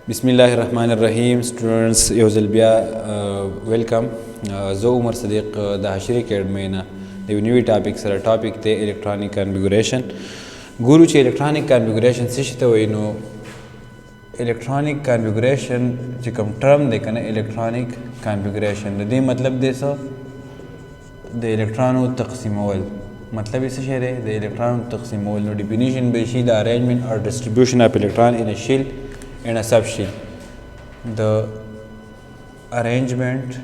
Bismillah ar-Rahman ar-Rahim. Students, yawzal bia welcome. Zo Umar Sadiq da Hashiri Academy na the new topic sara topic te electronic configuration. Guru che electronic configuration sishta wayno electronic configuration che kam term de kana electronic configuration de matlab de sa de electronu taqsimawal matlab is shere de electron taqsimawal no definition be shi the arrangement or distribution of electron in a shell and a subshell. The arrangement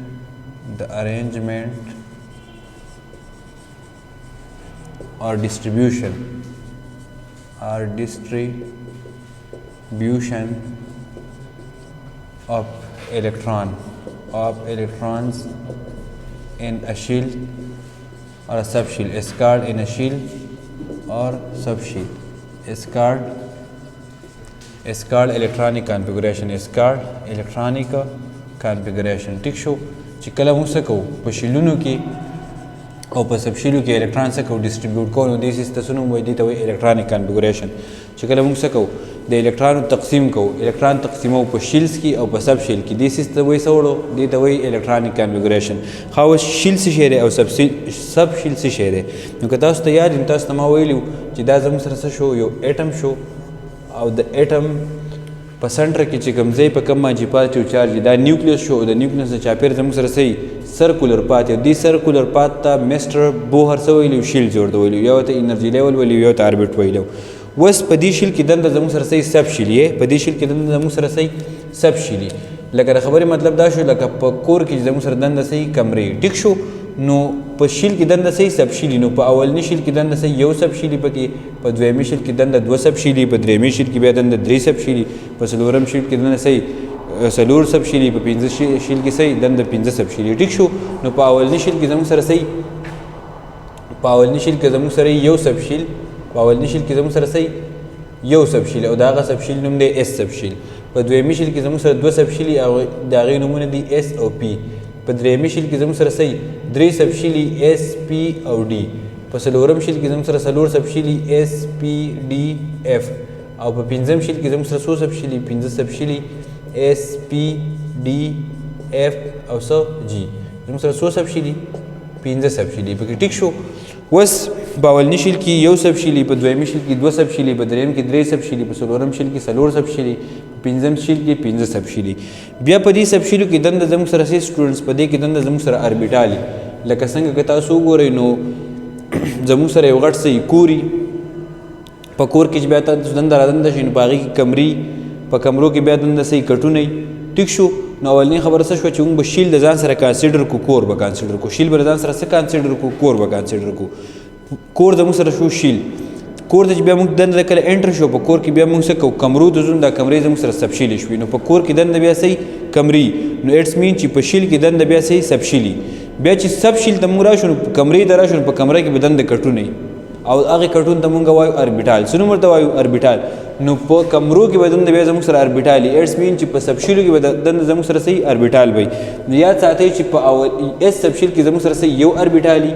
or distribution of electrons in a shell or a subshell is called in a shell or subshell is called electronic configuration. ठीक शो چې کله موږ څه کوو په شیلونو کې او په سبشیلو کې الکترون څه کوو ډیسټریبیوټ کوو نو دې سیستم وایي دې ته وایي الکترونیک کنفیګوریشن. چې کله موږ څه کوو د الکترون تقسیم کوو الکترون تقسیمو په شیلز کې او په سب شیل کې دې سیستم وایي څه وړو دې ته وایي الکترونیک کنفیګوریشن. خو شیل څه شی دی او سب شیل څه شی دی نو که تاسو ته یاد تاسو ته ما ویلو چې دا زموږ سره څه شو یو اټم شو او د اټم په سنټر کې چې کوم ځای په کوم باندې پاتې چارج دا نیوکلیوس شو د نیوکلیوس نه چاپیر زموږ سره صحیح سرکولر پات دی سرکولر پات ته میسټر بوهر څه ویلو شیل جوړ دی ویلو یو ته انرژي لیول ویلو یو ته اربیټ ویلو. وس په دې شیل کې دنده زموږ سره صحیح سب شیل یې په دې شیل کې دنده زموږ سره صحیح سب شیل لکه خبرې مطلب دا شو لکه په کور کې زموږ سره دنده صحیح کمرې ټیک شو نو په شیل کې دنده صحیح سب شیل نو په اولنی شیل کې دنده صحیح یو سب شیل پکې په دویمه شیل کې دنده دو سب شیل په دریمه شیل کې بیا دنده درې سب شیل په څلورم شیل کې دنده صحیح سلور سب شیل په پنځه شیل کې صحیح دنده پنځه سب شیل ټیک شو نو په اولنی شیل کې زموږ سره صحیح په اولنی شیل کې زموږ سره یو سب شیل په اولنی شیل کې زموږ سره صحیح یو سب شیل او داغه سب شیل نوم دی اس سب شیل. په دویمه شیل کې زموږ سره دو سب شیل او داغه نومونه دي اس او پی. په دریمه شیل کې زموږ سره صحیح درې سب شیل اس پی او ډي. په څلورم شیل کې زموږ سره څلور سب شیل اس پی ډي اف او په پنځم شیل کې زموږ سره څو سب شیل پنځه سب شیل اس پی ډي اف او څو جي زموږ سره څو سب شیل پنځه سب شیل پکې ټیک شو. وس په اولنی شیل کې یو سب شیل په دویمه شیل کې دو سب شیل په دریم کې درې سب شیل په څلورم شیل کې څلور سب شیل پنځم شیل کې پنځه سب شیل بیا په دې سب شیلو کې دنده زموږ سره سي سټوډنټس په دې کې دنده زموږ سره اربیټالي لکه څنګه که تاسو وګورئ نو زموږ سره یو غټ څه کوري په کور کې چې بیا تاسو دنده رادنده شي نو په هغې کې کمرې په کمرو کې بیا دنده صحیح کټونه ټیک شو. نو اولنۍ خبره څه شوه چې موږ به شیل د ځان سره کانسیډر کو کور به کانسیډر کو شیل به د ځان سره څه کانسیډر کو کور به کانسیډر کو کور زموږ سره شو شیل کور ته چې بیا موږ دنده کله انټر شو په کور کې بیا موږ څه کوو کمرو ته ځو دا کمرې زموږ سره سب شیلې شوي نو په کور کې دنده بیا صحیح کمرې نو اټس مین چې په شیل کې دنده بیا صحیح سب شیلي بیا چې سب شیل ته موږ راشو نو کمرې ته راشو نو په کمره کې به دنده کټونه او هغې کټون ته مونږ وایو اربیټال څه نوم ورته وایو اربیټال نو په کمرو کې به دنده بیا زموږ سره اربیټالي اټس مین چې په سب شیلو کې به دنده زموږ سره صحیح اربیټال وي نو یاد ساتئ چې په اول اس سب شیل کې زموږ سره صحیح یو اربیټالي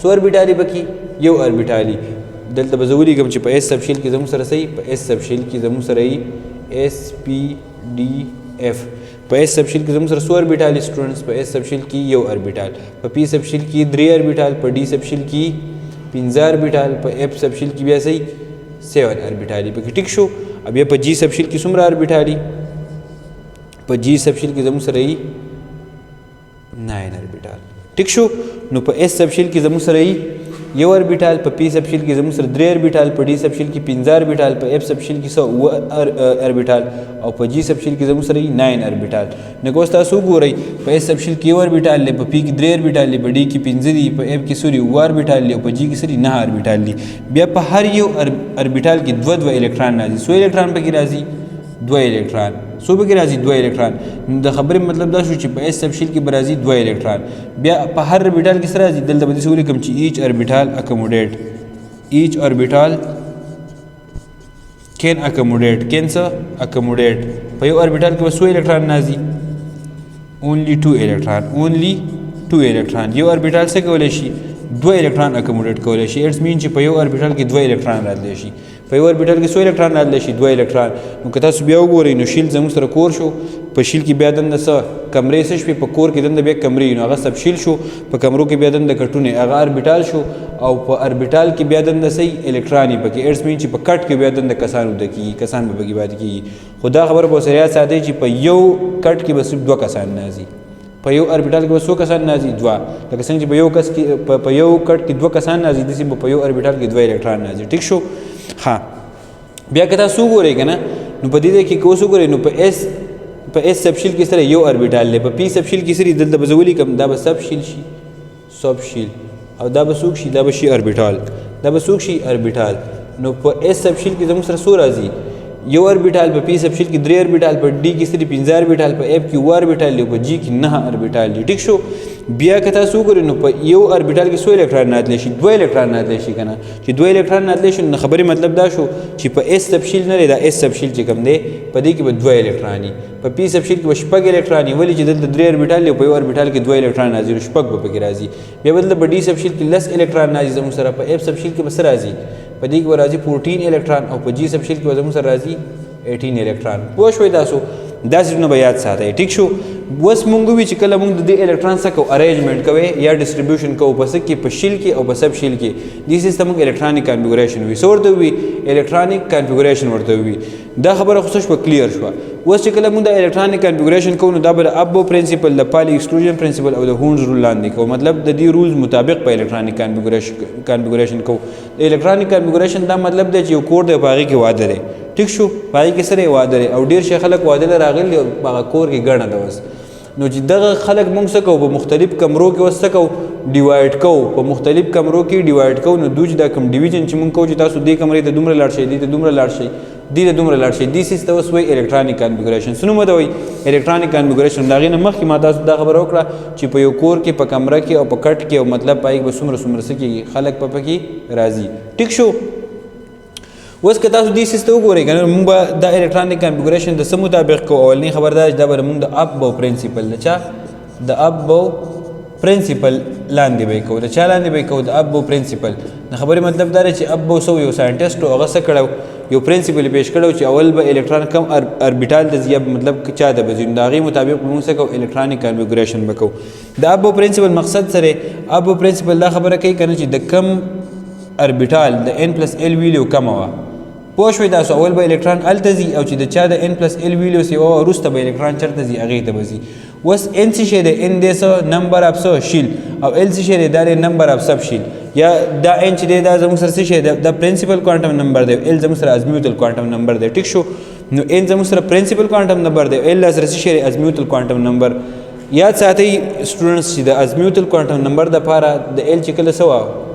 څو اربیټالي پکې یو اربیټالي دلته به زه ولیکم چې په اس سب شیل کې زموږ سره صحیح په اس سب شیل کې زموږ سره اس پی ډي اف په اس سب شیل کې زموږ سره څو اربیټالي سټوډنټس په اس سب شیل کې یو اربیټال په پی سب شیل کې درې اربیټال په ډي سب شیل کې پنځه اربیټال په اف سب شیل کې بیا صحیح 7 اربیټالي پکې ټیک شو. بیا په جی سب شیل کې څومره اربیټالي په جی سب شیل کې زموږ سره 9 اربیټال ټیک شو. نو په اس سب شیل کې زموږ سره یو اربیټال په پی سب شیل کې زموږ سره 3 اربیټال په ډي سب شیل کې 15 اربیټال په اف سب شیل کې 100 اربیټال او په جی سب شیل کې زموږ سره 9 اربیټال. نو که تاسو وګورئ په اس سب شیل کې یو اربیټال دی په پی کې 3 اربیټال دی په ډي کې 15 دي په اف کې سوري 1 اربیټال دی او په جی کې سوري 9 اربیټال دي. بیا په هر یو اربیټال کې دوه الکترون راځي څو الکترون پکې راځي دوه الکترون څو پکې راځي دوه الکترون. د خبرې مطلب دا شو چې په اس سب شیل کې به راځي دوه الکترون بیا په هر اربیټال کې سره راځي دلته به داسې ولیکم چې ایچ اربیټال کین اکوموډیټ کین څه اکوموډیټ په یو اربیټال کې به څو الکترون راځي اونلی 2 الکترون یو اربیټال څه کولی شي دوه الکترون اکوموډیټ کولی شي اټس مین چې په یو اربیټال کې دوه الکترون راتلی شي په یو اربیټال کې څو الکترون راتلی شي 2 الکترون نو که تاسو بیا وګورئ نو شیل زموږ سره کور شو په شیل کې بیا دنده څه کمرې څه شوې په کور کې دنده بیا کمرې نو هغه سب شیل شو په کمرو کې بیا دنده کټونه هغه اربیټال شو او په اربیټال کې بیا دنده صحیح الکتروني پکې اټس مین چې په کټ کې بیا دنده کسان وده کیږي کسان به پکې پاتې کیږي خو دا خبره به ورسره یاد ساتئ چې په یو کټ کې به صرف 2 کسان نازي په یو اربیټال کې به څو کسان نازي 2 لکه څنګه چې په یو کس کې په یو کټ کې 2 کسان نازي داسې په یو اربیټال کې 2 الکترون نازي ټیک شو ها بیا که تاسو وګورئ که نه نو په دې کې که اوس وګورئ نو په اس سب شیل کې سره یو اربیټال دی په پی سب شیل کې سره دلته به زه ولیکم دا به سب شیل شي سب شیل او دا به څوک شي دا به شي اربیټال دا به څوک شي اربیټال نو په اس سب شیل کې زموږ سره څو راځي یو اربیټال په پی سب شیل کې 3 اربیټال په डी کې سره 15 اربیټال په اف کې 1 اربیټال دی په جی کې 9 اربیټال دی ټیک شو بیا که تاسو وګورئ نو په یو اربیټال کې څو الکترون راتلی شي 2 الکترون راتلی شي که نه چې 2 الکترون راتلی شي نو خبرې مطلب دا شو چې په اس سب شیل نه دی دا اس سب شیل چې کوم دی په دې کې به 2 الکترون وي په پی سب شیل کې به 6 الکترون وي ولې چې دلته 3 اربیټال دی په یو اربیټال کې 2 الکترون راځي نو 6 به پکې راځي بیا بدله په डी سب شیل کې لس الکترون راځي زموږ سره په اف سب شیل کې به څه راځي په دې کې به راځي 14 الکترون او په جی سب شیل کې به زموږ سره راځي 18 الکترون پوه شوئ تاسو دا څیزونه به یاد ساتئ ټیک شو اوس مونږ وی چې کله مونږ د دې الکترون څخه کوو ارینجمنټ کوي یا ډسټریبیوشن کوو په څه کې په شیل کې او په سب شیل کې دې سیستم الکترونیک کنفیګوریشن وي څه ورته وي الکترونیک کنفیګوریشن ورته وي دا خبره خو څه کلیر شوه اوس چې کله مونږ د الکترونیک کنفیګوریشن کوو نو دا به د ابو پرنسپل د پالی ایکسکلوژن پرنسپل او د هونډز رول لاندې کوو مطلب د دې رولز مطابق په الکترونیک کنفیګوریشن کوو د الکترونیک کنفیګوریشن دا مطلب دی چې یو کور دی په هغې کې واده دی ټیک شو په هغې کې سره واده دی او ډېر شي خلک واده له راغلي او په هغه کور کې ګڼه ده اوس نو چې دغه خلک مونږ څه کوو په مختلف کمرو کې اوس څه کوو ډیوایډ کوو په مختلف کمرو کې ډیوایډ کوو نو دوی چې دا کوم ډیویژن چې مونږ کوو چې تاسو دې کمرې ته دومره لاړ شئ دې ته دومره لاړ شئ دې ته دومره لاړ شئ دې سیس ته اوس وایي الکترونیک کنفیګوریشن څه نوم ده وایي الکترونیک کنفیګوریشن د هغې نه مخکې ما تاسو دا خبره وکړه چې په یو کور کې په کمره کې او په کټ کې او مطلب په هغې به څومره څه کېږي خلک په پکې راځي ټیک شو اوس که تاسو دې سیس ته وګورئ که نه مونږ به دا الکترونیک کنفیګوریشن د څه مطابق کوو اولنۍ خبر دا چې دا به مونږ د ابو پرنسپل د چا د ابو پرنسپل لاندې به کوو د چا لاندې به کوو د ابو پرنسپل د خبرې مطلب دا دی چې ابو سو یو ساینټسټ و هغه څه کړی یو پرنسپل پیش کړی چې اول به الکترون کم اربیټال ته ځي یا مطلب چا ته به ځي نو د هغې مطابق به مونږ څه کوو الکترونیک کنفیګوریشن به کوو د ابو پرنسپل مقصد سره ابو پرنسپل دا خبره کوي که نه چې د کم اربیټال د ان پلس ال ویلیو کمه وه پوه شوئ تاسو اول به الکترون هلته ځي او چې د چا د ان پلس ال ویلیو سیوا وه وروسته به الکترون چېرته ځي هغې ته به ځي اوس ان څه شی دی ان دی څه نمبر اف څه شیل او ال څه شی دی دا دی نمبر اف سب شیل یا دا ان چې دی دا زموږ سره څه شی دی دا پرنسپل کوانټم نمبر دی ال زموږ سره ازمیوتل کوانټم نمبر دی ټیک شو نو ان زموږ سره پرنسپل کوانټم نمبر دی ال سره څه شی دی ازمیوتل کوانټم نمبر یاد ساتئ سټوډنټس چې د ازمیوتل کوانټم نمبر دپاره د ال چې کله څه وه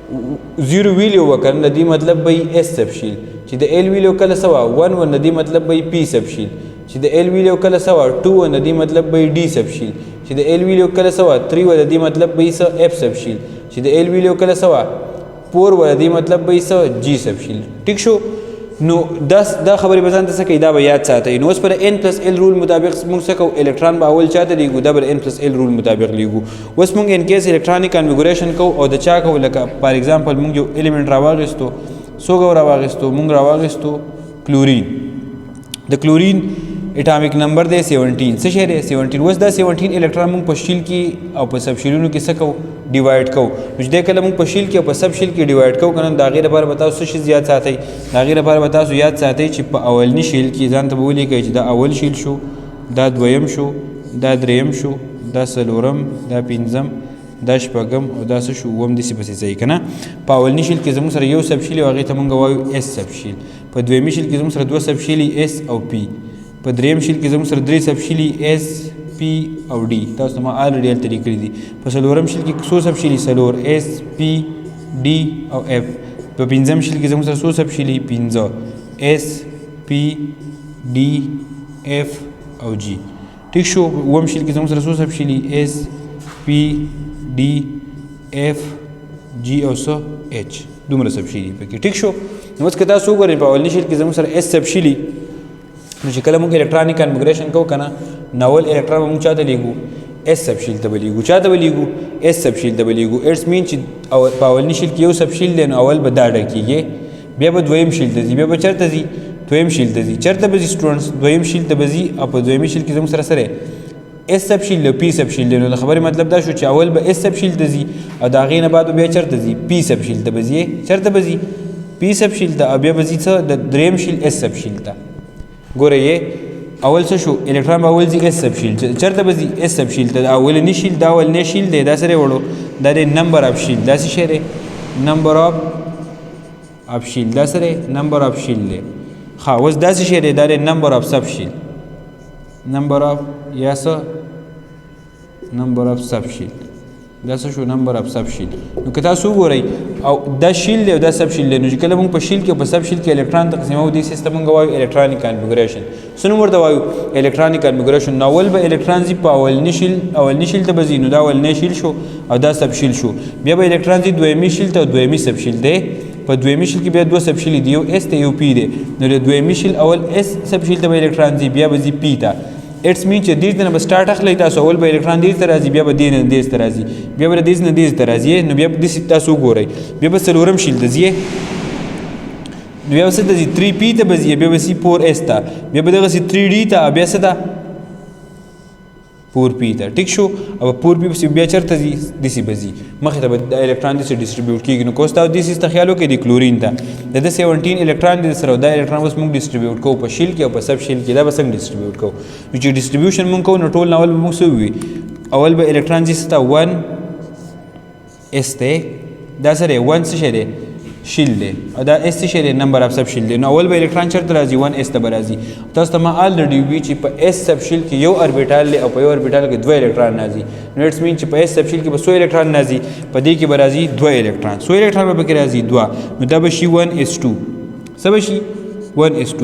0 ویلیو وکړه د دې مطلب به یې اس سب شیل چې د ال ویلیو کله څه وه 1 و د دې مطلب به یې پی سب شیل چې د ال ویلیو کله څه وه 2 و د دې مطلب به یې ډي سب شیل چې د ال ویلیو کله څه وه 3 و د دې مطلب به یې څه اف سب شیل چې د ال ویلیو کله څه وه 4 و د دې مطلب به یې څه جي سب شیل ټیک شو نو دا خبرې به ځان ته څه کوي دا به یاد ساتئ نو اوس پر ان پلس ال رول مطابق موږ څه کوو الکترون به اول چا ته لیږو دا به ان پلس ال رول مطابق لیږو اوس موږ ان کیس الکترونیک کنفیګوریشن کوو او د چا کوو لکه فار ایگزامپل موږ یو الیمنټ راواخیستو څوک راواخیستو موږ راواخیستو کلورین د کلورین اټامیک نمبر دی 17 څه شی دی 17 اوس دا 17 الکترون موږ په شیل کې او په سب شیلونو کې څه کوو ډیوایډ کوو نو چې دی کله موږ په شیل کې او په سب شیل کې ډیوایډ کوو که نه د هغې لپاره به تاسو څه شي یاد ساتئ د هغې لپاره به تاسو یاد ساتئ چې په اولني شیل کې ځان ته به ولیکئ چې دا اول شیل شو دا دویم شو دا دریم شو دا څلورم دا پنځم دا شپږم او دا څه شو اووم داسې پسې ځئ که نه په اولني شیل کې زموږ سره یو سب شیل او هغې ته موږ وایو اس سب شیل په دویمي شیل کې زموږ سره 2 سب شیل اس او پی په دریم شیل کې زموږ سره 3 سب شیل اس پی او ډي تاسو ته ما الریډي هلته لیکلي دي په څلورم شیل کې څو سب شیل څلور اس پی ډي او اف په پنځم شیل کې زموږ سره څو سب شیل 15 اس پی ډي اف او جي ټیک شو اووم شیل کې زموږ سره څو سب شیل اس پی ډي اف جي او څه اچ دومره سب شیل پکې ټیک شو نو اوس که تاسو وګورئ په اولني شیل کې زموږ سره اس سب شیل نو چې کله موږ الکترونیک کنفیګوریشن کوو که نه ناول الکترون به موږ چا ته لیږو اس سب شیل ته به لیږو چا ته به لیږو اس سب شیل ته به لیږو اټس مین چې په اولني شیل کې یو سب شیل دی نو اول به دا ډکېږي بیا به دویم شیل ته ځي بیا به چېرته ځي دویم شیل ته ځي چېرته به ځي سټوډنټس دویم شیل ته به ځي او په دویمي شیل کې زموږ سره سره اس سب شیل او پی سب شیل دی نو د خبرې مطلب دا شو چې اول به اس سب شیل ته ځي او د هغې نه بعد بیا چېرته ځي پی سب شیل ته به ځي چېرته به ځي پی سب شیل ته او بیا به ځي څه د دریم شیل اس سب شیل ته ګوره یې اول څه شو الکترون به اول ځي اس سب شیل چېرته به ځي اس سب شیل ته د اولني شیل دا اولنی شیل دی دا سره وړو دا دی نمبر اف شیل دا څه شی دی نمبر اف شیل دا سره نمبر اف شیل دی ښه اوس دا څه شی دی دا دی نمبر اف سب شیل نمبر اف یا څه نمبر اف سب شیل دا څه شو نمبر اف سب شیل نو که تاسو وګورئ او دا شیل دی او دا سب شیل دی نو چې کله موږ په شیل کې او په سب شیل کې الکترون تقسیموو دې سیستم موږ وایو الکترونیک کنفیګوریشن څه نوم ورته وایو الکترونیک کنفیګوریشن نو اول به الکترون ځي په اولني شیل ته به ځي نو دا اولنی شیل شو او دا سب شیل شو بیا به الکترون ځي دویمي شیل ته او دویمي سب شیل دی په دویمي شیل کې بیا دوه سب شیل دي یو اس ته یو پی دی نو د دویمي شیل اول اس سب شیل ته به الکترون ځي بیا به ځي پی ته اټس مین چې دې نه به سٹارټ اخلي تاسو اول به الکترون دې ته راځي بیا به دې نه دې ته راځي بیا به دې نه دې ته راځي نو بیا دې تاسو ګورئ بیا به څلورم شیل ته ځي نو بیا څه ته ځي 3 پی ته به ځي بیا به سی 4 اس ته بیا به دغه سی 3 ډي ته بیا څه ته 4 پی ته ټیک شو او 4 پی بیا چرته ځي دسی به ځي مخې ته به الکترون دې ډیسټریبیوټ کیږي نو کوستا دې سیس ته خیالو کې د کلورین ته د 17 الکترون دې سره دا الکترون اوس موږ ډیسټریبیوټ کوو په شیل کې او په سب شیل کې دا به څنګه ډیسټریبیوټ کوو نو چې ډیسټریبیوشن موږ کوو نو ټول اول به موږ څه وي اول به الکترون دې ستا 1 اس ته دا سره 1 څه شی دی شیل دی او دا اس څه شی دی نمبر اف سب شیل دی نو اول به الکترون چرته راځي 1 اس ته به راځي تاسو ته ما الریډي وی چې په اس سب شیل کې یو اربیټال دی او په یو اربیټال کې دوه الکترون راځي نو اټس مین چې په اس سب شیل کې به 100 الکترون راځي په دې کې به راځي 2 الکترون 100 الکترون به کې راځي 2 نو دا به شي 1s2 څه به شي 1s2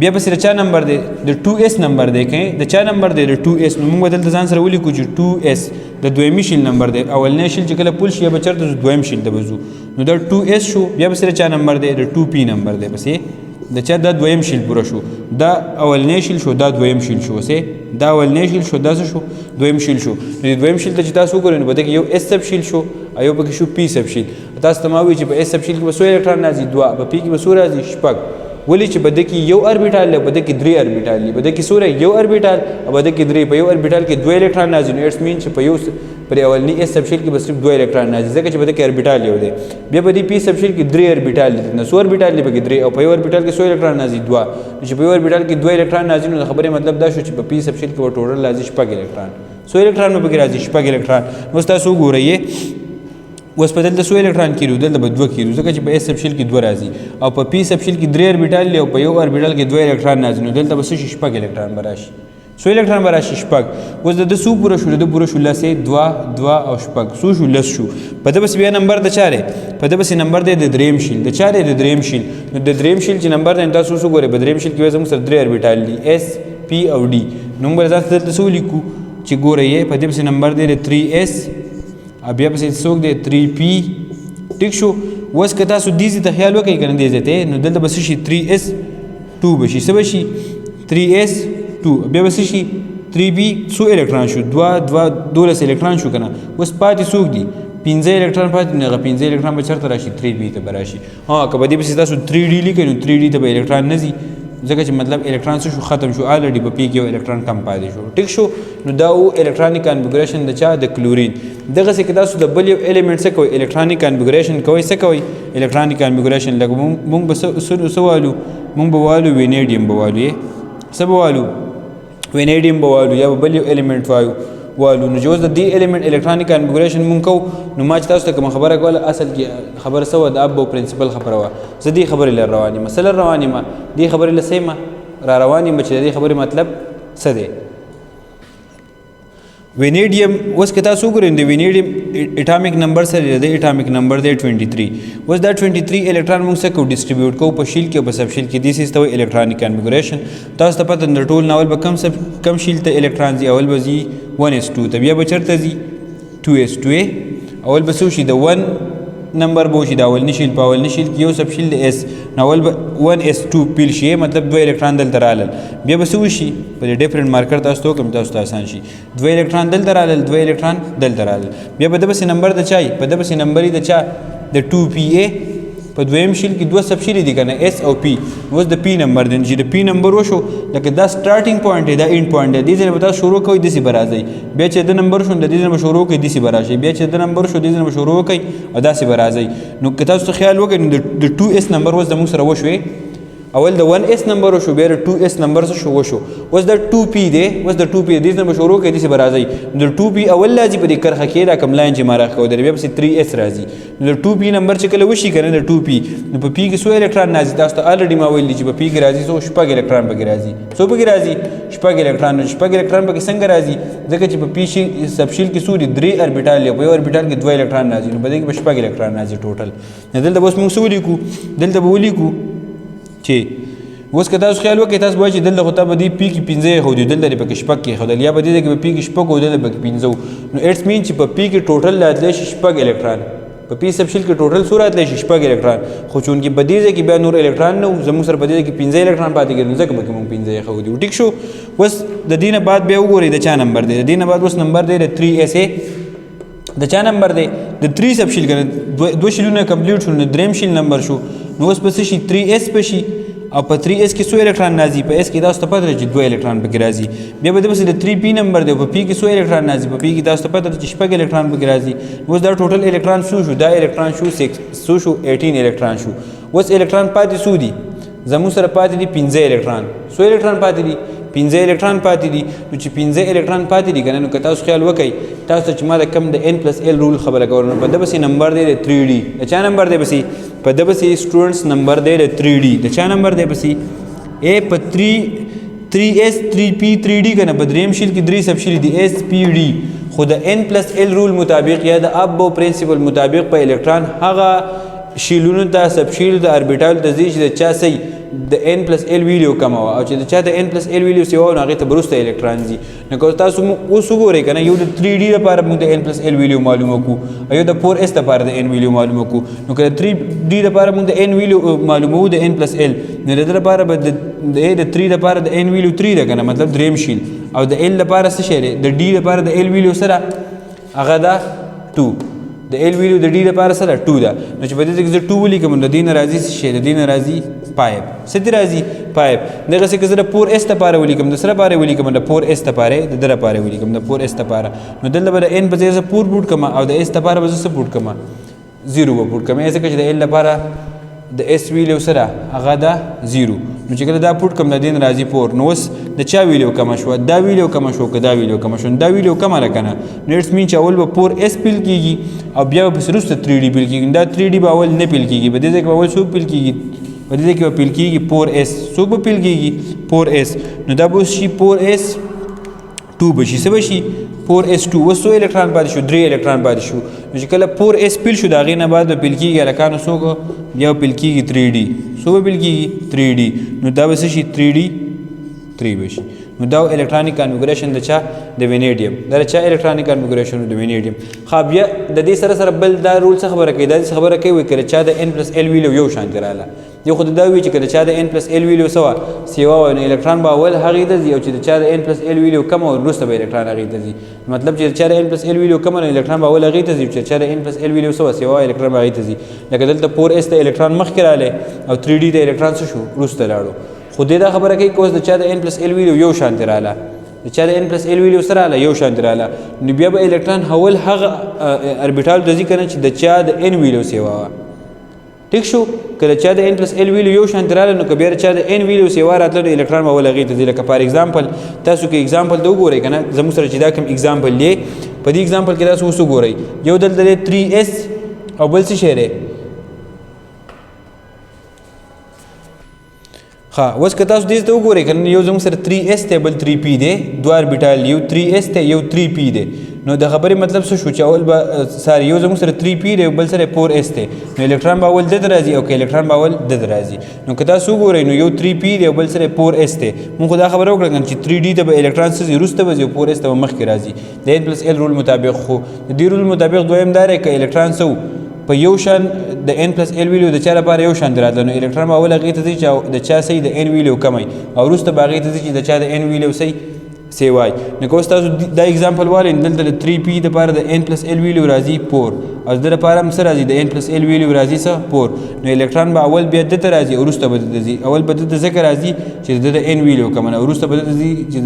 بیا به سره چا نمبر دی د 2s نمبر دی کئ د چا نمبر دی د 2s نو موږ دلته ځان سره ولیکو چې 2s د دویمي شیل نمبر دی اولنی شیل چې کله پول شي به چرته دویم شیل ته وځو نو دا 2s شو بیا به سره چا نمبر دی د 2p نمبر دی بس د چا د دویم شیل پوره شو دا اولنی شیل شو دا دویم شیل شو وسه دا اولنی شیل شو دا څه شو دویم شیل شو د دویم شیل ته چې تاسو وګورئ نو بده کې یو اس سب شیل شو ایو پکې شو پی سب شیل تاسو ته ما وی چې په اس سب شیل کې به 100 الکترون راځي 2 په پی کې به 100 راځي شپږ ولی چې بده کې یو اربیټال دی بده کې 3 اربیټال دی بده کې سوره یو اربیټال او بده کې 3 په یو اربیټال کې 2 الکترون راځي نو اټس مین چې په یو پر اولنی اس سب شیل کې بس 2 الکترون راځي ځکه چې بده کې اربیټال یو دی بیا بده پی سب شیل کې 3 اربیټال دي نو 100 اربیټال دی په 3 او په یو اربیټال کې 100 الکترون راځي 2 چې په یو اربیټال کې 2 الکترون راځي نو خبره مطلب دا شو چې په پی سب شیل کې ټوټل راځي شپږ الکترون 100 الکترون به کې راځي شپږ الکترون نو تاسو وګورئ اوس په دلته 100 الکترون کیلو دلته به 2 کیلو ځکه چې په اس سب شیل کې 2 راځي او په پی سب شیل کې 3 اربیټال دی او په یو اربیټال کې 2 الکترون راځي نو دلته به شپږ الکترون براشي 100 الکترون براشي شپږ اوس د سو پوره شو د پوره شو لسه 2 او شپږ سو شو لس شو په د بس بیا نمبر د چاره په د بس نمبر د دریم شیل د چاره د دریم شیل نو د دریم شیل چې نمبر د تاسو وګورئ په دریم شیل کې زموږ سره 3 اربیټال دي اس پی او ډي نمبر ځکه دلته سو لیکو چې ګورئ په د بس نمبر د 3s بیا پسې څوک دی 3p ټیک شو اوس که تاسو دې ته خیال وکړئ کنه دې ته نو دلته بس شي 3s2 بشي څه بشي 3s2 بیا بس شي 3p څو الکترون شو 2 12 الکترون شو کنه اوس پاتې څوک دی 15 الکترون پاتې نه 15 الکترون به چرته راشي 3p ته براشي ها که به دې پسې تاسو 3d لیکئ نو 3d ته به الکترون نه ځي ځکه چې مطلب الکترون شو ختم شو الریډي په پی کې یو الکترون کم پاتې شو ټیک شو نو دا او الکترونیک کنفیګوریشن د چا د کلورین دغه څه کې تاسو د بل یو الیمنټ څه کوي الکترونیک کنفیګوریشن کوي څه کوي الکترونیک کنفیګوریشن لکه مونږ به سوالو مونږ به والو وینیډیم به والو څه به والو وینیډیم به والو یا بل یو الیمنټ والو نو جوز د دې الیمنٹ الکترونیک کنفیګوریشن مونږ کو نو ما چې تاسو ته کوم خبره کوله اصل کې خبره سو د ابو پرنسپل خبره وا زه دې خبره لر رواني مثلا رواني ما دې خبره لسیمه را رواني چې دې خبره مطلب څه دی وینیډیم اوس که تاسو وګورئ د وینیډیم اټامیک نمبر سره د اټامیک نمبر دی 23 اوس دا 23 الکترون موږ څه کو ډیسټریبیوټ کو په شیل کې او په سب شیل کې دیس است الکترونیک کنفیګوریشن تاسو ته پته د ټول ناول به کم شیل ته الکترون دی اول به زی 1s2 ته بیا به چرته زی 2s2 اول به شي د 1 نمبر به شي دا اول نشیل په اول نشیل کې یو سب شیل د اس ناول 1s2 پیل شي مطلب 2 الکترون دلته رالل بیا به شي په ډیفرنٹ مارکر تاسو کوم تاسو ته آسان شي 2 الکترون دلته رالل 2 الکترون دلته رالل بیا به د بس نمبر د چای په د بس نمبر د چا د 2pa په دویم شیل کې دوه سب شیل دي کنه اس او پی اوس د پی نمبر دی چې د پی نمبر وشو لکه دا سټارټینګ پوینټ دی دا اینډ پوینټ دی دې ځای به تاسو شروع کوئ داسې به راځئ بیا چې د نمبر شو د دې ځای به شروع کوئ داسې به راشئ بیا چې د نمبر شو دې ځای به شروع کوئ او داسې به راځئ نو که تاسو ته خیال وکړئ نو د 2s نمبر اوس زموږ سره وشوې اول د 1s نمبر وشو بیا د 2s نمبر څه شو وشو اوس د 2p دی اوس د 2p دې ځای به شروع کوئ داسې به راځئ د 2p اول راځي په دې کرښه کې دا کوم لاین چې ما راښکو دی بیا پسې 3s راځي نو د 2p نمبر چې کله وشي که نه د 2p نو په p کې څو الکتران راځي تاسو ته الریډي ما ویلي چې په p کې راځي څو شپږ الکتران پکې راځي څو پکې راځي شپږ الکتران نو شپږ الکتران پکې څنګه راځي ځکه چې په p سبشیل کې څو دي 3 اربیټال دی په یو اربیټال کې 2 الکتران راځي نو په دې کې به شپږ الکتران راځي ټوټل نو دلته به اوس موږ څه ولیکو دلته به ولیکو چې اوس که تاسو خیال وکړئ تاسو وایئ چې دلته خو تا به دې پی کې 15 ایښودي دلته دې پکې شپږ کېښودل یا به دې ځای کې به پی کې شپږ و دلته پکې 15 نو اټس مین چې په پی کې ټوټل راتلی شي شپږ الکتران په پی سبشیل کې ټوټل څو راتلی شي شپږ الکتران خو چونکې په دې ځای کې بیا نور الکتران نه و زموږ سره په دې ځای کې 15 الکتران پاتې کېږي نو ځکه پکې موږ 15 ایښودي ټیک شو اوس د دې نه بعد بیا وګورئ د چا نمبر دی د دې نه بعد اوس نمبر دی د 3s د چا نمبر دی د 3 سبشیل کنه دوه شیلونه کمپلیټ شول نو دریم شیل نمبر شو نو اوس به څه شي 3s به شي او په 3s کې څو الکتران راځي په s کې تاسو ته پته ده چې 2 الکتران پکې راځي بیا به دپسې د 3p نمبر دی په p کې څو الکتران راځي په p کې تاسو ته پته ده چې شپږ الکتران پکې راځي اوس دا ټوټل الکتران څو شو دا الکتران شو 6 څو شو 18 الکتران شو اوس الکتران پاتې څو دي زموږ سره پاتې دي 15 الکتران څو الکتران پاتې دي 15 الکتران پاتې دي نو چې 15 الکتران پاتې دي که نه نو که تاسو خیال وکئ تاسو ته چې ما د کم د n+l رول خبره کوله نو په ده پسې نمبر دی د 3d د چا نمبر دی پسې په ده پسې سټوډنټس نمبر دی د 3d د چا نمبر دی پسې په 3s 3p 3d که نه په دریم شیل کې 3 سب شیل دي s p d خو د n+l رول مطابق یا د اببو پرنسپل مطابق په الکتران هغه شیلونو ته سب شیل د اربیټال ته ځي چې د چا صحیح د n+l ویلیو کم وه او چې د چا د n+l ویلیو سیوا وه نو هغې ته به وروسته الکتران ځي نو که تاسو اوس وګورئ که نه یو د 3d لپاره موږ د n+l ویلیو معلومه کړو او یو د 4s لپاره د n ویلیو معلومه کړو نو که د 3d لپاره موږ د n ویلیو معلوموو د n+l نو د ده لپاره به د 3 لپاره د n ویلیو 3 ده که نه مطلب دریم شیل او د l لپاره څه شی دی د d لپاره د l ویلیو سره هغه ده 2 د l ویلیو د d لپاره سره 2 ده نو چې په دې کې زه 2 ولیکم نو د دې نه راځي څه شی د دې نه راځي پایپ څه دې راځي پایپ دغسې که زه د 4s لپاره ولیکم د څه لپاره ولیکم د 4s لپاره د ده لپاره ولیکم د 4s لپاره نو دلته به د n په ځای زه پوټ کړم او د s لپاره به زه څه پوټ کړم 0 به پوټ کړم ځکه چې د l لپاره د s ویلیو سره هغه ده 0 نو چې کله دا پوټ کړم د دې نه راځي 4 نو اوس د چا ویلیو کمه شوه دا ویلیو کمه شوه که دا ویلیو کمه شوه دا ویلیو کمه ده که نه نو اټس مین چې اول به 4s پیل کېږي او بیا به پسې وروسته 3d پیل کېږي دا 3d به اول نه پیل کېږي په دې ځای کې به اول څوک پیل کېږي په دې ځای کې به پیل کېږي 4s څوک به پیل کېږي 4s نو دا به اوس شي 4s 2 به شي څه به شي 4s2 اوس څو الکتران پاتې شو 3 الکتران پاتې شو نو چې کله 4s پیل شو د هغې نه بعد به پیل کېږي هلکانو څوک بیا به پیل کېږي 3d څو به پیل کېږي 3d نو دا به څه شي 3d 3 به شي نو دا الکترونیک کنفیګریشن د چا د وینیډیم دا د چا الکترونیک کنفیګریشن د وینیډیم ښه بیا د دې سره سره بل دا رول څه خبره کوي دا داسې خبره کوي که د چا د n+l ویلیو یو شانتې راغله یو خو دا وایي چې که د چا د n+l ویلیو څه وه سیوا وه نو الکتران به اول هغې ته ځي او چې د چا د n+l ویلیو کمه وه وروسته به الکتران هغې ته ځي مطلب چې د چا د n+l ویلیو کمه نو الکتران به اول هغې ته ځي چې د چا د n+l ویلیو څه وه سیوا وه الکتران به هغې ته ځي لکه دلته 4s ته الکتران مخکې راغلی او 3d ته الکتران څه شو وروسته لاړو خو دې دا خبره کوي که اوس د چا د n+l ویلیو یو شانتې راغله د چا د n+l ویلیو سره راغله یو شانتې راغله نو بیا به الکتران اول هغه اربیټال ته ځي که نه چې د چا د n ویلیو سیوا وه ټیک شو که د چا د n+l ویلیو یو شانتې راغله نو که بیا د چا د n ویلیو سیوا راتله نو الکتران به اول هغې ته ځي لکه فار ایګزامپل تاسو که ایګزامپل ته وګورئ که نه زموږ سره چې دا کوم ایګزامپل دی په دې ایګزامپل کې تاسو اوس وګورئ یو دلته دی 3s او بل څه شی دی ها اوس که تاسو دې ته وګورئ که نه یو زموږ سره 3s دی بل 3p دی دوه اربیټال یو 3s دی یو 3p دی نو د خبرې مطلب څه شو چې اول به ساري یو زموږ سره 3p دی بل سره 4s دی نو الکتران به اول دته راځي او که الکتران به اول دته راځي نو که تاسو وګورئ نو یو 3p دی بل سره 4s دی مونږ خو دا خبره وکړه چې 3d ته به الکتران څه ځي وروسته به ځي او 4s ته به مخکې راځي د n+l رول مطابق خو د دې رول مطابق دویم دا دی که الکتران څه په یو شان د n+l ویلیو د چا لپاره یو شان راتله نو الکتران به اول هغې ته ځي چې د چا صحیح د n ویلیو کمی او وروسته به هغې ته ځي چې د چا د n ویلیو صحیح سیو وای نو که اوس تاسو دا اگزامپل والئ نو دلته د 3p دپاره د n پلس l ویلیو راځي 4 او د دپاره هم څه راځي د n پلس l ویلیو راځي څه 4 نو الکترون به اول بیا دته راځي او وروسته به دته ځي اول به دته ځکه راځي چې د n ویلیو کمه ده وروسته به دته ځي چې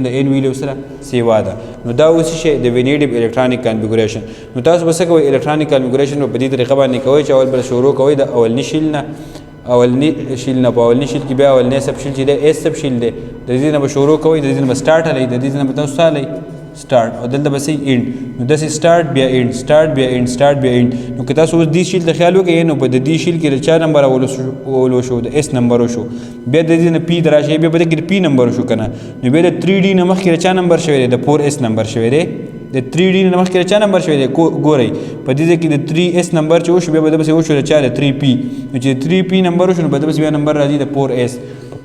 د n ویلیو سره سیوا ده نو دا اوس شی د وینیډیو الکترونیک کنفیګوریشن نو تاسو به څه کوئ الکترونیک کنفیګوریشن په دې طریقه باندې کوئ چې اول به شروع کوئ د اولني شیل نه اولني شیل نه په اولني شیل کې بیا اولنی سب شیل چې دی ایس سب شیل دی د دې نه به شروع کوئ د دې نه به سټارټ هلئ د دې نه به تاسو څه هلئ سټارټ او دلته به صحیح اینډ نو داسې سټارټ بیا اینډ سټارټ بیا اینډ سټارټ بیا اینډ نو که تاسو اوس دې شیل ته خیال وکړئ نو په د دې شیل کې د چا نمبر اول وشو د ایس نمبر وشو بیا د دې نه پی ته راشئ بیا په دې کې د پی نمبر وشو که نه نو بیا د 3D نه مخکې د چا نمبر شوی دی د 4S نمبر شوی دی د 3D نه مخکې د چا نمبر شوی دی ګورئ په دې ځای کې د 3S نمبر چې وشو بیا به دپسې وشو د چا د 3P نو چې د 3P نمبر وشو نو په دپسې بیا نمبر راځي د 4S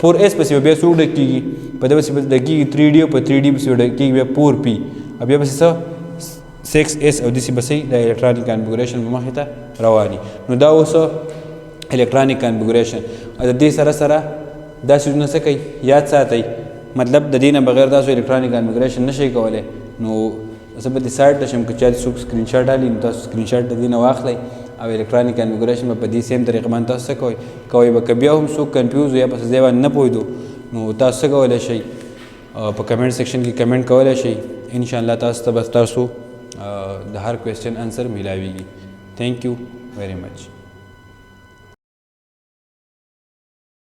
په 4S پسې بیا څوک ډک کېږي په دپسې ډکېږي 3D او په 3D پسې ډکېږي بیا 4P او بیا پسې څه 6S او داسې بسې د الکترونیک کنفیګوریشن په مخې ته رواني نو دا اوس الکترونیک کنفیګوریشن او د دې سره سره دا څیزونه څه کوي یاد ساتئ مطلب د دې نه بغیر تاسو الکترونیک کنفیګوریشن نشئ کولی نو زه به دې سایډ ته شم که چا دې څوک سکرین شاټ اخلي نو تاسو سکرین شاټ د دې نه واخلئ او الکترونیک کنفیګوریشن به په دې سیم طریقه باندې تاسو څه کوئ به که بیا هم څوک کنفیوز یا په څه ځای باندې نه پوهېدو نو تاسو څه کولی شئ په کمنټ سیکشن کې کمنټ کولی شئ انشاءالله تاسو ته به تاسو د هر کوېسچن انسر میلاویږي تھینک یو ویری مچ